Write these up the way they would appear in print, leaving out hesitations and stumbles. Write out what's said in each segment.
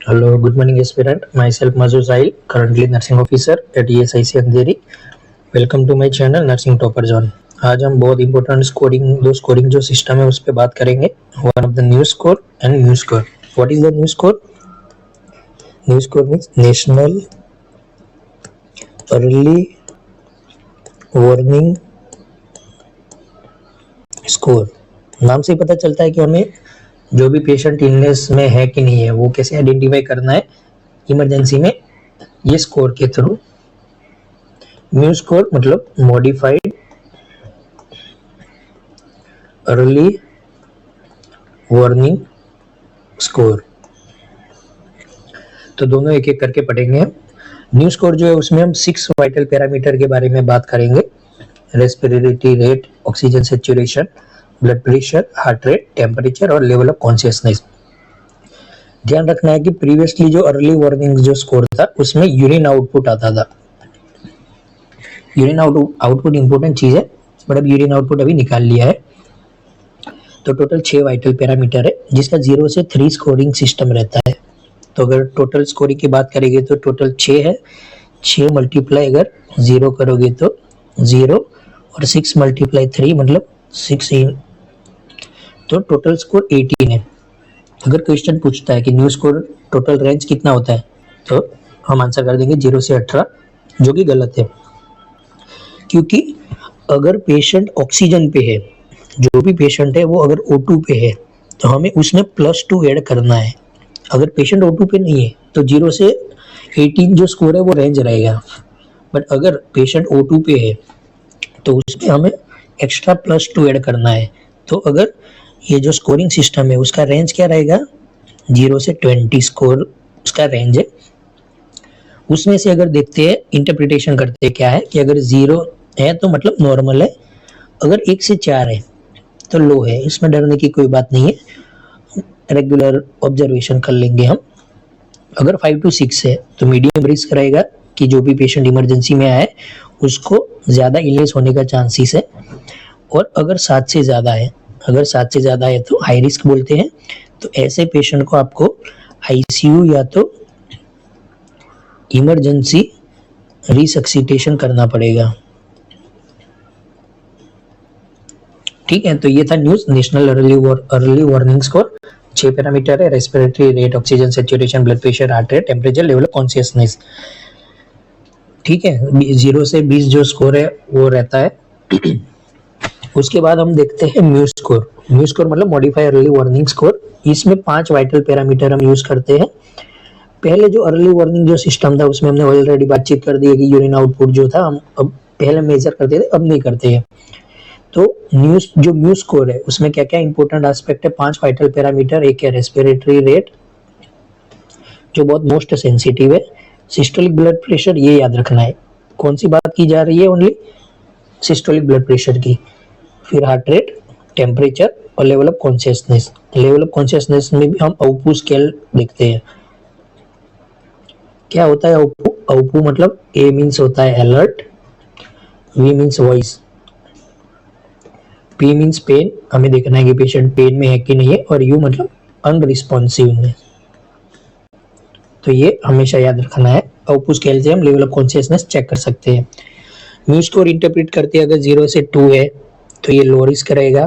Hello, good morning, aspirant. Myself Mazur Sahil, currently nursing officer at ESIC Andheri. Welcome to my channel nursing topper zone. आज हम बहुत important scoring जो system है उस पर बात करेंगे। One of the new score and new score. What is the new score? New score means national early warning score. नाम से ही पता चलता है कि हमें जो भी पेशेंट इलनेस में है कि नहीं है वो कैसे आइडेंटिफाई करना है इमरजेंसी में, ये स्कोर के थ्रू। न्यू स्कोर मतलब मॉडिफाइड अर्ली वार्निंग स्कोर। तो दोनों एक एक करके पढ़ेंगे। न्यू स्कोर जो है उसमें हम 6 वाइटल पैरामीटर के बारे में बात करेंगे। Respiratory rate, oxygen saturation, blood pressure, heart rate, temperature और लेवल ऑफ कॉन्शियसनेस। ध्यान रखना है कि प्रीवियसली जो अर्ली वार्निंग जो स्कोर था उसमें यूरिन आउटपुट आता था। यूरिन आउटपुट इंपॉर्टेंट चीज है, बट अब यूरिन आउटपुट अभी निकाल लिया है। तो टोटल 6 वाइटल पैरामीटर है जिसका 0 से 3 स्कोरिंग सिस्टम रहता है। तो अगर टोटल स्कोरिंग की बात करेंगे तो टोटल 6 है। 6 मल्टीप्लाई अगर 0 करोगे तो 0 और 6 मल्टीप्लाई 3 मतलब 16। तो टोटल स्कोर 18 है। अगर क्वेश्चन पूछता है कि न्यू स्कोर टोटल रेंज कितना होता है तो हम आंसर कर देंगे 0 से 18, जो कि गलत है। क्योंकि अगर पेशेंट ऑक्सीजन पे है, जो भी पेशेंट है वो अगर O2 पे है तो हमें उसमें +2 ऐड करना है। अगर पेशेंट O2 पे नहीं है तो 0 से 18 जो स्कोर है वो रेंज रहेगा। बट अगर पेशेंट O2 पे है तो उसमें हमें एक्स्ट्रा +2 ऐड करना है। तो अगर ये जो स्कोरिंग सिस्टम है उसका रेंज क्या रहेगा, 0 से 20 स्कोर उसका रेंज है। उसमें से अगर देखते हैं, इंटरप्रिटेशन करते हैं क्या है कि अगर 0 है तो मतलब नॉर्मल है, अगर 1 से 4 है तो लो है। इसमें डरने की कोई बात नहीं है, रेगुलर ऑब्जर्वेशन कर लेंगे हम। अगर 5 to 6 है तो मीडियम रिस्क रहेगा कि जो भी पेशेंट इमरजेंसी में आए उसको ज़्यादा इलनेस होने का चांसेस है। और अगर 7 से ज़्यादा है, अगर 7 से ज़्यादा है तो हाई रिस्क बोलते हैं। तो ऐसे पेशेंट को आपको आईसीयू या तो इमरजेंसी रिसक्सिटेशन करना पड़ेगा। ठीक है, तो ये था news national early warning score. 6 parameter है, respiratory rate, oxygen saturation, blood pressure, heart rate, temperature, level of consciousness. ठीक है, 0 से 20 जो स्कोर है वो रहता है। उसके बाद हम देखते हैं न्यू स्कोर। न्यू स्कोर मतलब मॉडिफाई अर्ली वार्निंग स्कोर। इसमें 5 वाइटल पैरामीटर हम यूज करते हैं। पहले जो अर्ली वार्निंग जो सिस्टम था उसमें हमने ऑलरेडी बातचीत कर दी है कि यूरिन आउटपुट जो था हम अब पहले मेजर करते थे, अब नहीं करते हैं। तो न्यू स्कोर है उसमें क्या क्या इंपॉर्टेंट एस्पेक्ट है, 5 वाइटल पैरामीटर। एक है रेस्पिरेटरी रेट जो बहुत मोस्ट सेंसिटिव है। सिस्टोलिक ब्लड प्रेशर, ये याद रखना है, कौन सी बात की जा रही है, ओनली सिस्टोलिक ब्लड प्रेशर की। फिर हार्ट रेट, टेम्परेचर और level of consciousness. Level of consciousness में भी हम आउपू स्केल देखते हैं। क्या होता है आउपू? आउपू मतलब ए मीन्स होता है alert, V means voice, P means pain, हमें देखना है कि पेशेंट पेन में है कि नहीं है, और यू मतलब अनरिस्पॉन्सिवनेस। तो ये हमेशा याद रखना है। आउपू स्केल से हम लेवल ऑफ कॉन्शियसनेस चेक कर सकते हैं। न्यू स्कोर इंटरप्रेट करते हैं, अगर 0 से 2 है तो ये लो रिस्क रहेगा।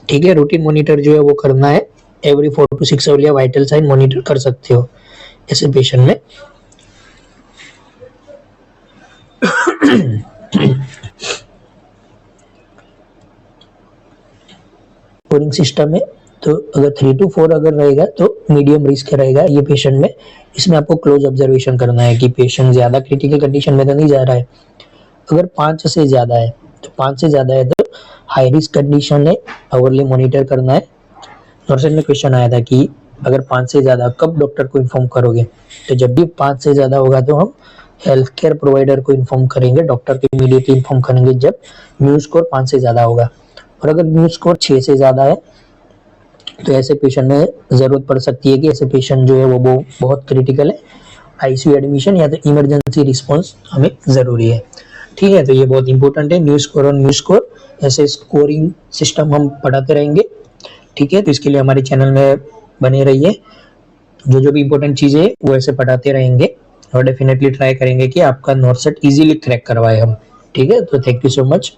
ठीक है, रूटीन मॉनिटर जो है वो करना है। एवरी 4 to 6 आवर या वाइटल साइन मॉनिटर कर सकते हो ऐसे पेशेंट में। स्कोरिंग सिस्टम है तो अगर 3 to 4 अगर रहेगा तो मीडियम रिस्क रहेगा ये पेशेंट में। इसमें आपको क्लोज ऑब्जर्वेशन करना है कि पेशेंट ज्यादा क्रिटिकल कंडीशन में तो नहीं जा रहा है। अगर 5 से ज्यादा है तो 5 से ज्यादा है तो हाई रिस्क कंडीशन है, आवरली मॉनिटर करना है। नर्सिंग में क्वेश्चन आया था कि अगर 5 से ज्यादा कब डॉक्टर को इन्फॉर्म करोगे, तो जब भी 5 से ज्यादा होगा तो हम हेल्थ केयर प्रोवाइडर को इन्फॉर्म करेंगे, डॉक्टर को इमीडिएटली इन्फॉर्म करेंगे जब न्यू स्कोर 5 से ज्यादा होगा। और अगर न्यू स्कोर 6 से ज्यादा है तो ऐसे पेशेंट में जरूरत पड़ सकती है कि ऐसे पेशेंट जो है वो बहुत क्रिटिकल है, आईसीयू एडमिशन या तो इमरजेंसी रिस्पॉन्स हमें जरूरी है। ठीक है, तो ये बहुत इंपॉर्टेंट है न्यू स्कोर और न्यू स्कोर। ऐसे स्कोरिंग सिस्टम हम पढ़ाते रहेंगे। ठीक है, तो इसके लिए हमारे चैनल में बने रहिए। जो भी इंपॉर्टेंट चीजें है वो ऐसे पढ़ाते रहेंगे और डेफिनेटली ट्राई करेंगे कि आपका नॉर्थ सेट इजीली क्रैक करवाए हम। ठीक है, तो थैंक यू सो मच।